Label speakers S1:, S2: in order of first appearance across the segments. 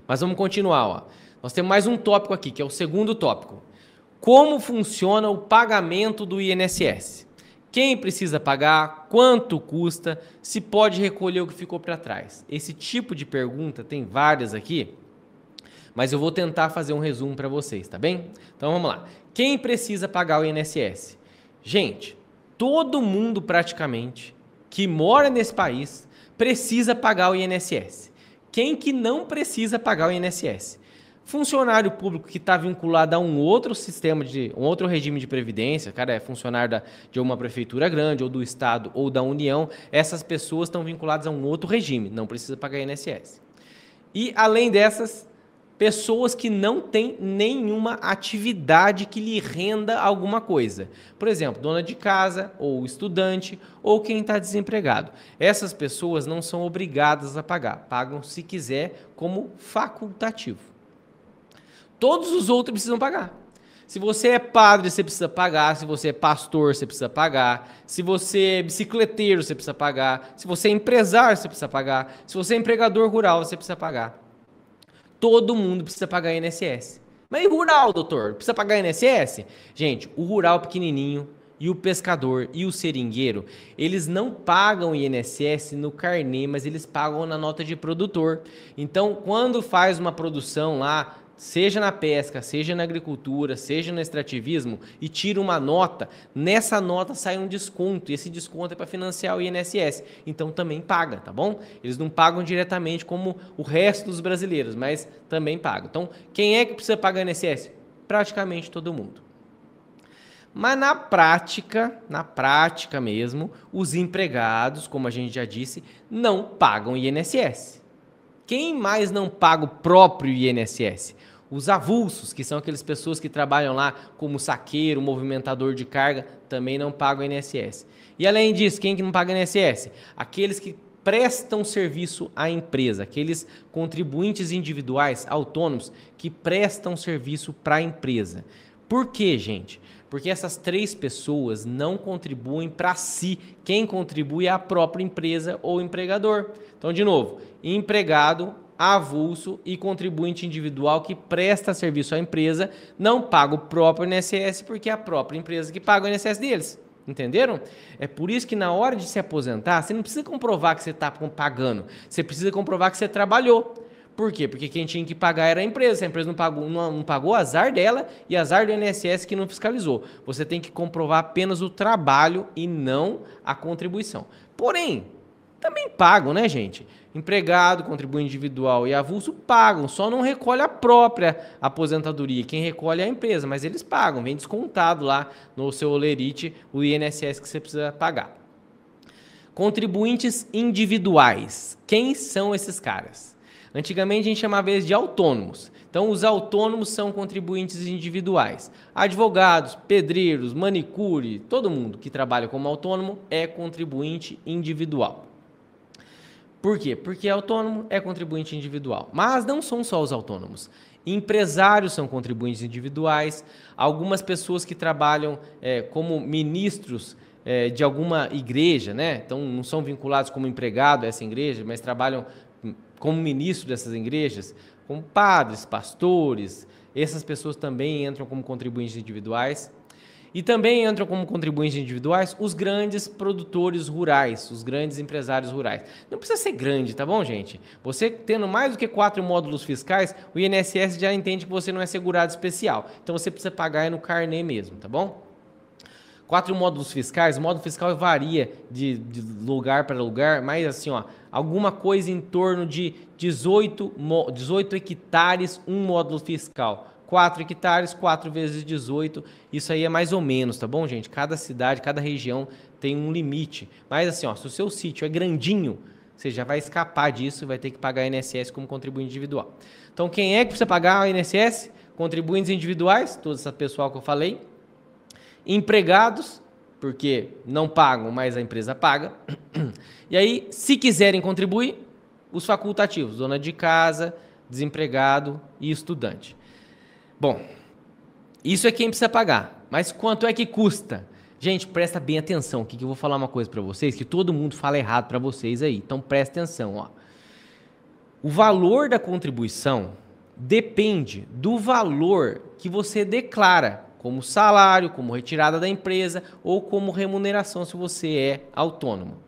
S1: Mas vamos continuar, ó. Nós temos mais um tópico aqui, que é o segundo tópico. Como funciona o pagamento do INSS? Quem precisa pagar? Quanto custa? Se pode recolher o que ficou para trás? Esse tipo de pergunta, tem várias aqui, mas eu vou tentar fazer um resumo para vocês, tá bem? Então vamos lá. Quem precisa pagar o INSS? Gente, todo mundo praticamente que mora nesse país precisa pagar o INSS. Quem que não precisa pagar o INSS? Funcionário público que está vinculado a um outro sistema, um outro regime de previdência, cara, é funcionário de uma prefeitura grande, ou do estado, ou da União, essas pessoas estão vinculadas a um outro regime, não precisa pagar INSS. E, além dessas, pessoas que não têm nenhuma atividade que lhe renda alguma coisa. Por exemplo, dona de casa, ou estudante, ou quem está desempregado. Essas pessoas não são obrigadas a pagar, pagam se quiser como facultativo. Todos os outros precisam pagar. Se você é padre, você precisa pagar. Se você é pastor, você precisa pagar. Se você é bicicleteiro, você precisa pagar. Se você é empresário, você precisa pagar. Se você é empregador rural, você precisa pagar. Todo mundo precisa pagar INSS. Mas e rural, doutor? Precisa pagar INSS? Gente, o rural pequenininho e o pescador e o seringueiro, eles não pagam INSS no carnê, mas eles pagam na nota de produtor. Então, quando faz uma produção lá, seja na pesca, seja na agricultura, seja no extrativismo, e tira uma nota, nessa nota sai um desconto, e esse desconto é para financiar o INSS, então também paga, tá bom? Eles não pagam diretamente como o resto dos brasileiros, mas também pagam. Então, quem é que precisa pagar INSS? Praticamente todo mundo. Mas na prática mesmo, os empregados, como a gente já disse, não pagam INSS. Quem mais não paga o próprio INSS? Os avulsos, que são aquelas pessoas que trabalham lá como saqueiro, movimentador de carga, também não pagam INSS. E além disso, quem que não paga INSS? Aqueles que prestam serviço à empresa, aqueles contribuintes individuais, autônomos, que prestam serviço para a empresa. Por quê, gente? Porque essas três pessoas não contribuem para si. Quem contribui é a própria empresa ou empregador. Então, de novo, empregado, avulso e contribuinte individual que presta serviço à empresa não paga o próprio INSS porque é a própria empresa que paga o INSS deles. Entenderam? É por isso que na hora de se aposentar, você não precisa comprovar que você está pagando. Você precisa comprovar que você trabalhou. Por quê? Porque quem tinha que pagar era a empresa. Se a empresa não pagou, azar dela e azar do INSS que não fiscalizou. Você tem que comprovar apenas o trabalho e não a contribuição. Porém, também pagam, né, gente? Empregado, contribuinte individual e avulso pagam, só não recolhe a própria aposentadoria. Quem recolhe é a empresa, mas eles pagam, vem descontado lá no seu olerite o INSS que você precisa pagar. Contribuintes individuais. Quem são esses caras? Antigamente a gente chamava eles de autônomos. Então os autônomos são contribuintes individuais. Advogados, pedreiros, manicure, todo mundo que trabalha como autônomo é contribuinte individual. Por quê? Porque autônomo é contribuinte individual. Mas não são só os autônomos. Empresários são contribuintes individuais. Algumas pessoas que trabalham como ministros de alguma igreja, né? Então não são vinculados como empregado a essa igreja, mas trabalham como ministro dessas igrejas, como padres, pastores. Essas pessoas também entram como contribuintes individuais. E também entram como contribuintes individuais os grandes produtores rurais, os grandes empresários rurais. Não precisa ser grande, tá bom, gente? Você tendo mais do que 4 módulos fiscais, o INSS já entende que você não é segurado especial. Então você precisa pagar no carnê mesmo, tá bom? 4 módulos fiscais, o módulo fiscal varia de lugar para lugar, mas assim, ó, alguma coisa em torno de 18 hectares, um módulo fiscal. 4 hectares, 4 vezes 18, isso aí é mais ou menos, tá bom, gente? Cada cidade, cada região tem um limite. Mas assim, ó, se o seu sítio é grandinho, você já vai escapar disso e vai ter que pagar INSS como contribuinte individual. Então, quem é que precisa pagar o INSS? Contribuintes individuais, todo esse pessoal que eu falei. Empregados, porque não pagam, mas a empresa paga. E aí, se quiserem contribuir, os facultativos, dona de casa, desempregado e estudante. Bom, isso é quem precisa pagar, mas quanto é que custa? Gente, presta bem atenção, que eu vou falar uma coisa para vocês, que todo mundo fala errado para vocês aí, então presta atenção, ó. O valor da contribuição depende do valor que você declara como salário, como retirada da empresa ou como remuneração se você é autônomo.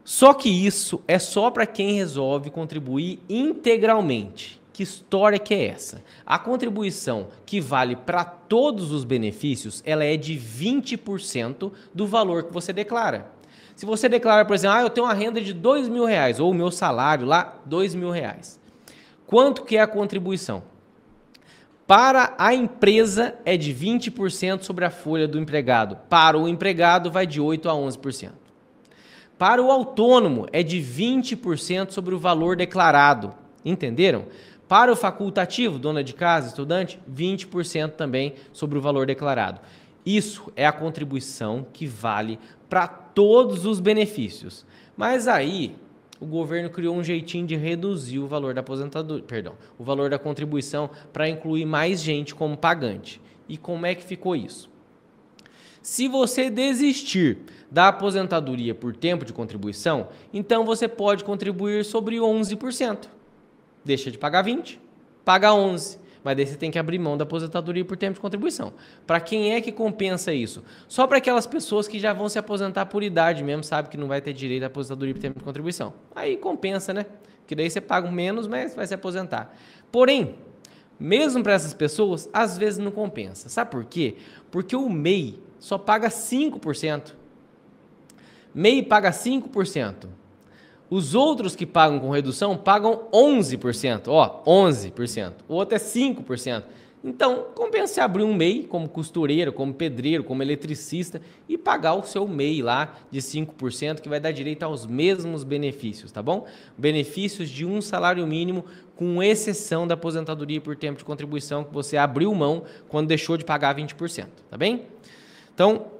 S1: Só que isso é só para quem resolve contribuir integralmente. Que história que é essa? A contribuição que vale para todos os benefícios, ela é de 20% do valor que você declara. Se você declara, por exemplo, eu tenho uma renda de R$2.000, ou o meu salário lá, R$2.000. Quanto que é a contribuição? Para a empresa é de 20% sobre a folha do empregado. Para o empregado vai de 8% a 11%. Para o autônomo é de 20% sobre o valor declarado. Entenderam? Para o facultativo, dona de casa, estudante, 20% também sobre o valor declarado. Isso é a contribuição que vale para todos os benefícios. Mas aí o governo criou um jeitinho de reduzir o valor da aposentadoria, o valor da contribuição para incluir mais gente como pagante. E como é que ficou isso? Se você desistir da aposentadoria por tempo de contribuição, então você pode contribuir sobre 11%. Deixa de pagar 20%, paga 11%. Mas daí você tem que abrir mão da aposentadoria por tempo de contribuição. Para quem é que compensa isso? Só para aquelas pessoas que já vão se aposentar por idade mesmo, sabe que não vai ter direito à aposentadoria por tempo de contribuição. Aí compensa, né? Porque daí você paga menos, mas vai se aposentar. Porém, mesmo para essas pessoas, às vezes não compensa. Sabe por quê? Porque o MEI só paga 5%. MEI paga 5%. Os outros que pagam com redução pagam 11%. Ó, 11%. O outro é 5%. Então, compensa abrir um MEI como costureiro, como pedreiro, como eletricista e pagar o seu MEI lá de 5%, que vai dar direito aos mesmos benefícios, tá bom? Benefícios de um salário mínimo, com exceção da aposentadoria por tempo de contribuição, que você abriu mão quando deixou de pagar 20%, tá bem? Então,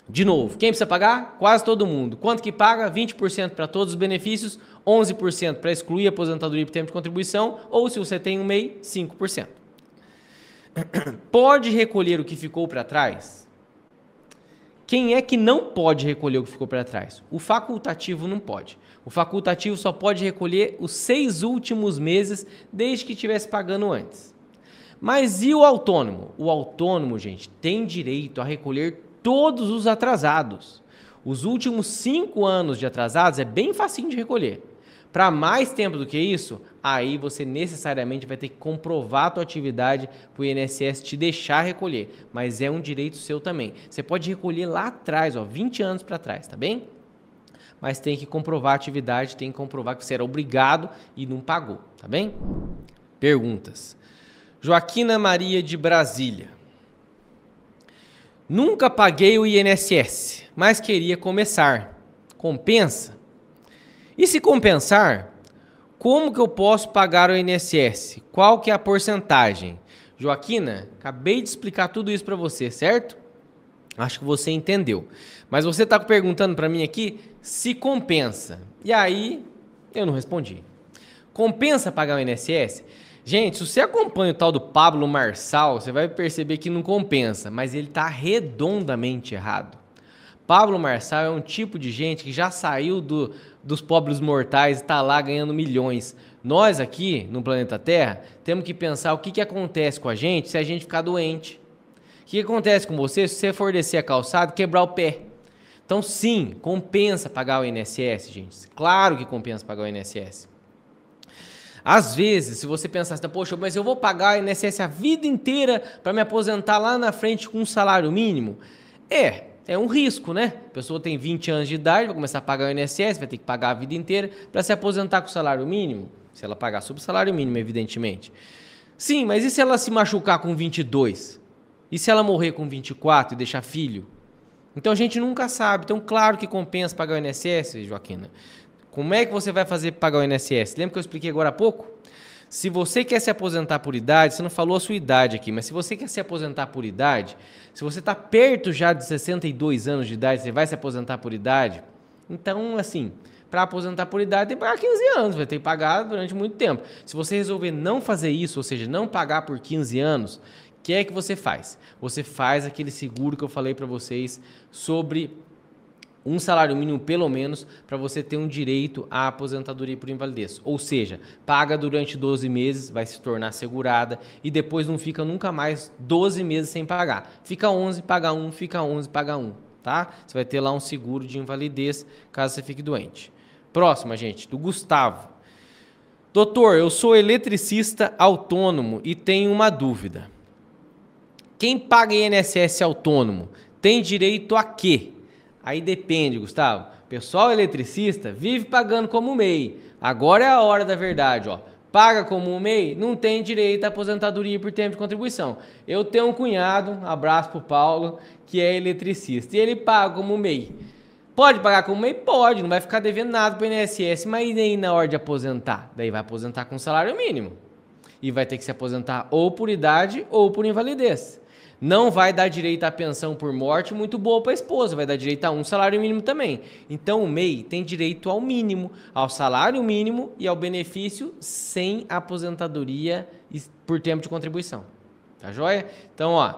S1: de novo, quem precisa pagar? Quase todo mundo. Quanto que paga? 20% para todos os benefícios, 11% para excluir a aposentadoria por tempo de contribuição, ou se você tem um MEI, 5%. Pode recolher o que ficou para trás? Quem é que não pode recolher o que ficou para trás? O facultativo não pode. O facultativo só pode recolher os 6 últimos meses, desde que estivesse pagando antes. Mas e o autônomo? O autônomo, gente, tem direito a recolher todos os atrasados. Os últimos 5 anos de atrasados é bem facinho de recolher. Para mais tempo do que isso, aí você necessariamente vai ter que comprovar a tua atividade para o INSS te deixar recolher. Mas é um direito seu também. Você pode recolher lá atrás, 20 anos para trás, tá bem? Mas tem que comprovar a atividade, tem que comprovar que você era obrigado e não pagou, tá bem? Perguntas. Joaquina Maria de Brasília. Nunca paguei o INSS, mas queria começar. Compensa? E se compensar, como que eu posso pagar o INSS? Qual que é a porcentagem? Joaquina, acabei de explicar tudo isso para você, certo? Acho que você entendeu. Mas você está perguntando para mim aqui se compensa. E aí, eu não respondi. Compensa pagar o INSS? Gente, se você acompanha o tal do Pablo Marçal, você vai perceber que não compensa, mas ele está redondamente errado. Pablo Marçal é um tipo de gente que já saiu dos pobres mortais e está lá ganhando milhões. Nós aqui, no planeta Terra, temos que pensar o que acontece com a gente se a gente ficar doente. O que acontece com você se você for descer a calçada e quebrar o pé? Então, sim, compensa pagar o INSS, gente. Claro que compensa pagar o INSS. Às vezes, se você pensar assim, poxa, mas eu vou pagar o INSS a vida inteira para me aposentar lá na frente com um salário mínimo? É um risco, né? A pessoa tem 20 anos de idade, vai começar a pagar o INSS, vai ter que pagar a vida inteira para se aposentar com o salário mínimo. Se ela pagar sobre o salário mínimo, evidentemente. Sim, mas e se ela se machucar com 22? E se ela morrer com 24 e deixar filho? Então a gente nunca sabe. Então, claro que compensa pagar o INSS, Joaquina. Como é que você vai fazer para pagar o INSS? Lembra que eu expliquei agora há pouco? Se você quer se aposentar por idade, você não falou a sua idade aqui, mas se você quer se aposentar por idade, se você está perto já de 62 anos de idade, você vai se aposentar por idade, então, assim, para aposentar por idade tem que pagar 15 anos, vai ter que pagar durante muito tempo. Se você resolver não fazer isso, ou seja, não pagar por 15 anos, o que é que você faz? Você faz aquele seguro que eu falei para vocês sobre um salário mínimo pelo menos para você ter um direito à aposentadoria por invalidez. Ou seja, paga durante 12 meses, vai se tornar segurada e depois não fica nunca mais 12 meses sem pagar. Fica 11, paga 1, fica 11, paga 1, tá? Você vai ter lá um seguro de invalidez caso você fique doente. Próxima, gente, do Gustavo. Doutor, eu sou eletricista autônomo e tenho uma dúvida. Quem paga INSS autônomo tem direito a quê? Aí depende, Gustavo. Pessoal eletricista vive pagando como MEI. Agora é a hora da verdade, ó. Paga como MEI, não tem direito à aposentadoria por tempo de contribuição. Eu tenho um cunhado, abraço pro Paulo, que é eletricista, e ele paga como MEI. Pode pagar como MEI? Pode, não vai ficar devendo nada pro INSS, mas aí na hora de aposentar? Daí vai aposentar com salário mínimo. E vai ter que se aposentar ou por idade ou por invalidez. Não vai dar direito à pensão por morte muito boa para a esposa, vai dar direito a um salário mínimo também. Então o MEI tem direito ao mínimo, ao salário mínimo e ao benefício sem aposentadoria por tempo de contribuição. Tá joia? Então, ó,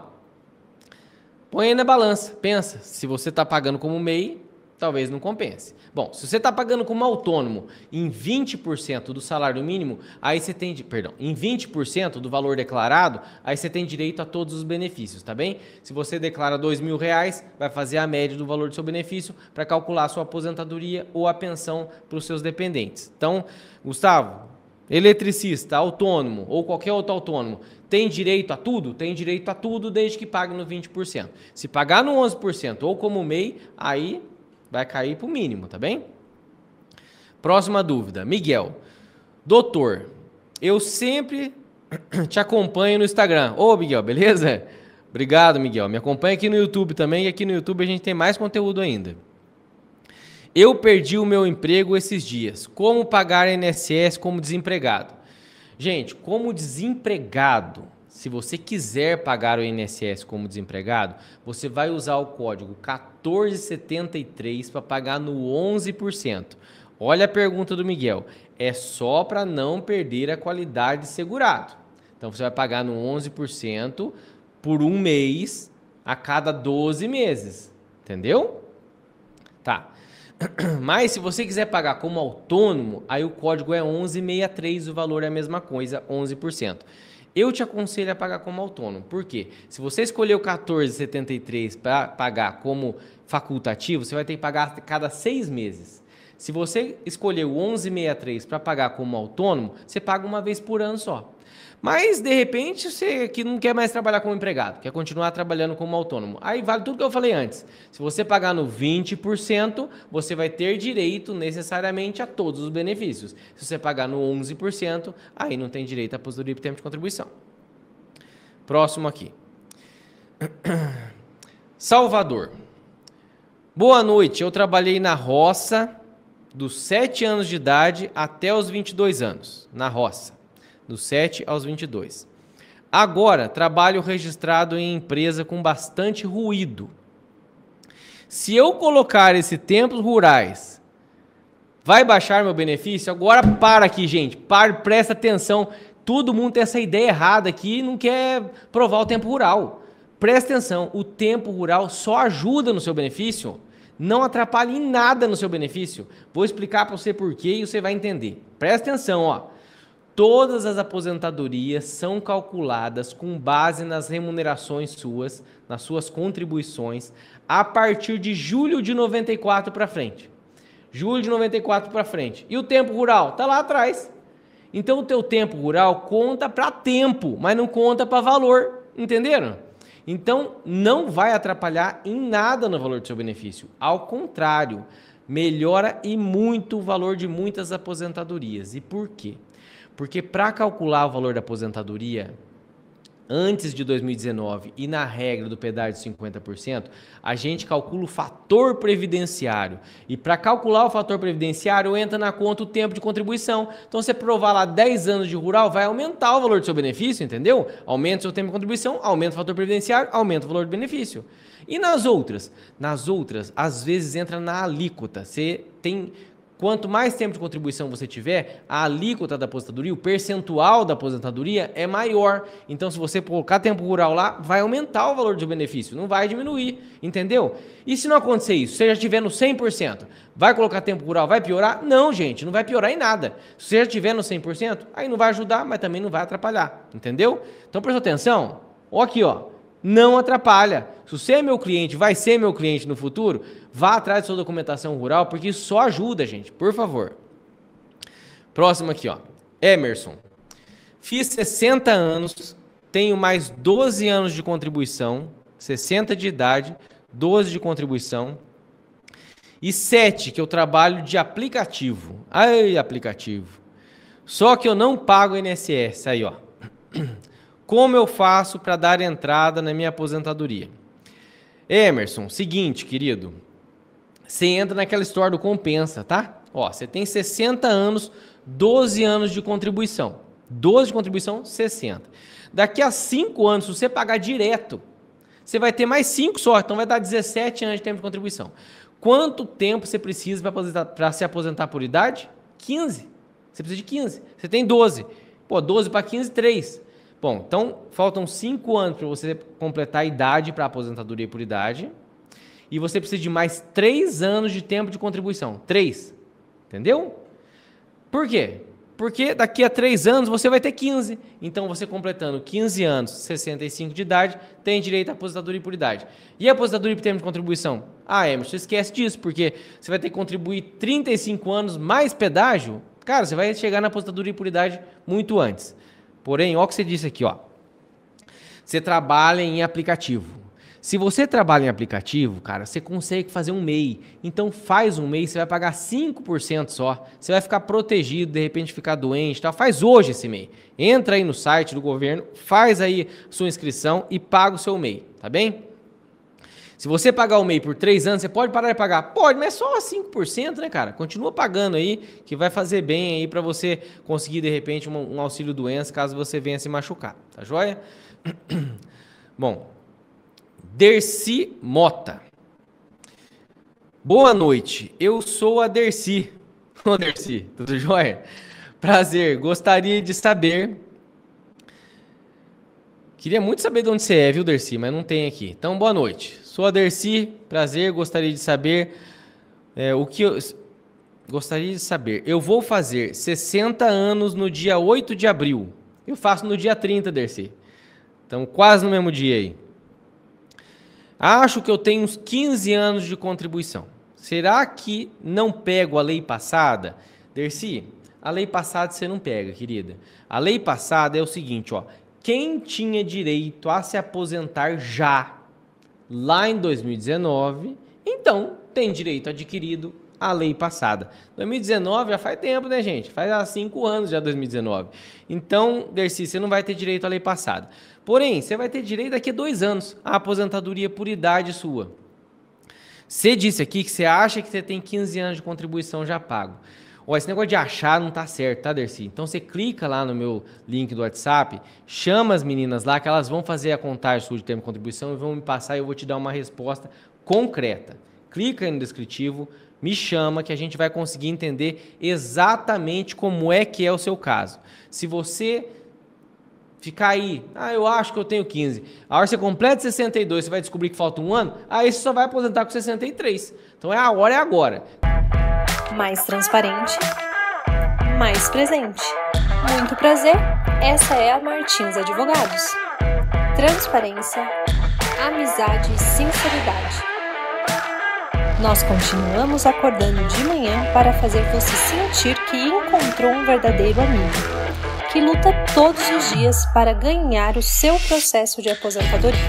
S1: põe aí na balança, pensa, se você está pagando como MEI, talvez não compense. Bom, se você está pagando como autônomo em 20% do salário mínimo, aí você tem, em 20% do valor declarado, aí você tem direito a todos os benefícios, tá bem? Se você declara R$2.000, vai fazer a média do valor do seu benefício para calcular a sua aposentadoria ou a pensão para os seus dependentes. Então, Gustavo, eletricista, autônomo ou qualquer outro autônomo, tem direito a tudo? Tem direito a tudo desde que pague no 20%. Se pagar no 11% ou como MEI, aí vai cair para o mínimo, tá bem? Próxima dúvida. Miguel. Doutor, eu sempre te acompanho no Instagram. Ô, Miguel, beleza? Obrigado, Miguel. Me acompanha aqui no YouTube também, e aqui no YouTube a gente tem mais conteúdo ainda. Eu perdi o meu emprego esses dias. Como pagar INSS como desempregado? Gente, como desempregado, se você quiser pagar o INSS como desempregado, você vai usar o código 1473 para pagar no 11%. Olha a pergunta do Miguel. É só para não perder a qualidade de segurado. Então você vai pagar no 11% por um mês a cada 12 meses. Entendeu? Tá. Mas se você quiser pagar como autônomo, aí o código é 1163, o valor é a mesma coisa, 11%. Eu te aconselho a pagar como autônomo. Por quê? Se você escolher o 1473 para pagar como facultativo, você vai ter que pagar a cada 6 meses. Se você escolher o 1163 para pagar como autônomo, você paga uma vez por ano só. Mas, de repente, você que não quer mais trabalhar como empregado, quer continuar trabalhando como autônomo. Aí vale tudo que eu falei antes. Se você pagar no 20%, você vai ter direito necessariamente a todos os benefícios. Se você pagar no 11%, aí não tem direito à aposentadoria por tempo de contribuição. Próximo aqui. Salvador. Boa noite, eu trabalhei na roça dos 7 anos de idade até os 22 anos. Na roça. Dos 7 aos 22. Agora, trabalho registrado em empresa com bastante ruído. Se eu colocar esse templos rurais, vai baixar meu benefício? Agora para aqui, gente. Presta atenção. Todo mundo tem essa ideia errada aqui e não quer provar o tempo rural. Presta atenção. O tempo rural só ajuda no seu benefício. Não atrapalha em nada no seu benefício. Vou explicar para você por quê e você vai entender. Presta atenção, ó. Todas as aposentadorias são calculadas com base nas remunerações suas, nas suas contribuições, a partir de julho de 94 para frente. Julho de 94 para frente. E o tempo rural? Está lá atrás. Então o teu tempo rural conta para tempo, mas não conta para valor. Entenderam? Então não vai atrapalhar em nada no valor do seu benefício. Ao contrário, melhora e muito o valor de muitas aposentadorias. E por quê? Porque para calcular o valor da aposentadoria, antes de 2019 e na regra do pedágio de 50%, a gente calcula o fator previdenciário. E para calcular o fator previdenciário, entra na conta o tempo de contribuição. Então, você provar lá 10 anos de rural, vai aumentar o valor do seu benefício, entendeu? Aumenta o seu tempo de contribuição, aumenta o fator previdenciário, aumenta o valor do benefício. E nas outras? Nas outras, às vezes entra na alíquota. Você tem quanto mais tempo de contribuição você tiver, a alíquota da aposentadoria, o percentual da aposentadoria é maior. Então, se você colocar tempo rural lá, vai aumentar o valor do benefício, não vai diminuir, entendeu? E se não acontecer isso, se você já estiver no 100%, vai colocar tempo rural, vai piorar? Não, gente, não vai piorar em nada. Se você já estiver no 100%, aí não vai ajudar, mas também não vai atrapalhar, entendeu? Então, presta atenção, ó aqui, ó, não atrapalha. Se você é meu cliente, vai ser meu cliente no futuro, vá atrás da sua documentação rural, porque isso só ajuda, gente, por favor. Próximo aqui, ó. Emerson. Fiz 60 anos, tenho mais 12 anos de contribuição, 60 de idade, 12 de contribuição, e 7 que eu trabalho de aplicativo. Ai, aplicativo. Só que eu não pago INSS, aí, ó. Como eu faço para dar entrada na minha aposentadoria? Emerson, seguinte, querido, você entra naquela história do compensa, tá? Ó, você tem 60 anos, 12 anos de contribuição. 12 de contribuição, 60. Daqui a 5 anos, se você pagar direto, você vai ter mais 5 só, então vai dar 17 anos de tempo de contribuição. Quanto tempo você precisa para se aposentar por idade? 15. Você precisa de 15. Você tem 12. Pô, 12 para 15, 3. Bom, então faltam 5 anos para você completar a idade para a aposentadoria por idade. E você precisa de mais 3 anos de tempo de contribuição. 3. Entendeu? Por quê? Porque daqui a 3 anos você vai ter 15. Então você completando 15 anos, 65 de idade, tem direito à aposentadoria por idade. E a aposentadoria por tempo de contribuição? Ah, Emerson, esquece disso, porque você vai ter que contribuir 35 anos mais pedágio. Cara, você vai chegar na aposentadoria por idade muito antes. Porém, olha o que você disse aqui, ó. Você trabalha em aplicativo. Se você trabalha em aplicativo, cara, você consegue fazer um MEI. Então faz um MEI, você vai pagar 5% só. Você vai ficar protegido, de repente ficar doente, tal. Faz hoje esse MEI. Entra aí no site do governo, faz aí sua inscrição e paga o seu MEI, tá bem? Se você pagar o MEI por 3 anos, você pode parar de pagar? Pode, mas é só 5%, né, cara? Continua pagando aí, que vai fazer bem aí para você conseguir, de repente, um auxílio doença, caso você venha se machucar. Tá joia? Bom, Dercy Mota. Boa noite, eu sou a Dercy. Ô, Dercy, tudo jóia? Prazer, gostaria de saber... Queria muito saber de onde você é, viu, Dercy, mas não tem aqui. Então, boa noite. Sou a Dercy, prazer, gostaria de saber o que eu... Gostaria de saber. Eu vou fazer 60 anos no dia 8 de abril. Eu faço no dia 30, Dercy. Então, quase no mesmo dia aí. Acho que eu tenho uns 15 anos de contribuição. Será que não pego a lei passada? Dercy, a lei passada você não pega, querida. A lei passada é o seguinte, ó. Quem tinha direito a se aposentar já lá em 2019, então tem direito adquirido a lei passada. 2019 já faz tempo, né, gente? Faz há 5 anos já 2019. Então, Dercy, você não vai ter direito à lei passada. Porém, você vai ter direito daqui a 2 anos à aposentadoria por idade sua. Você disse aqui que você acha que você tem 15 anos de contribuição já pago. Ó, esse negócio de achar não tá certo, tá, Dercy? Então você clica lá no meu link do WhatsApp, chama as meninas lá que elas vão fazer a contagem sua de tempo de contribuição e vão me passar e eu vou te dar uma resposta concreta. Clica aí no descritivo, me chama que a gente vai conseguir entender exatamente como é que é o seu caso. Se você ficar aí, eu acho que eu tenho 15. A hora que você completa 62, você vai descobrir que falta 1 ano, aí você só vai aposentar com 63. Então a hora é agora.
S2: Mais transparente, mais presente. Muito prazer, essa é a Martins Advogados. Transparência, amizade e sinceridade. Nós continuamos acordando de manhã para fazer você sentir que encontrou um verdadeiro amigo, que luta todos os dias para ganhar o seu processo de aposentadoria.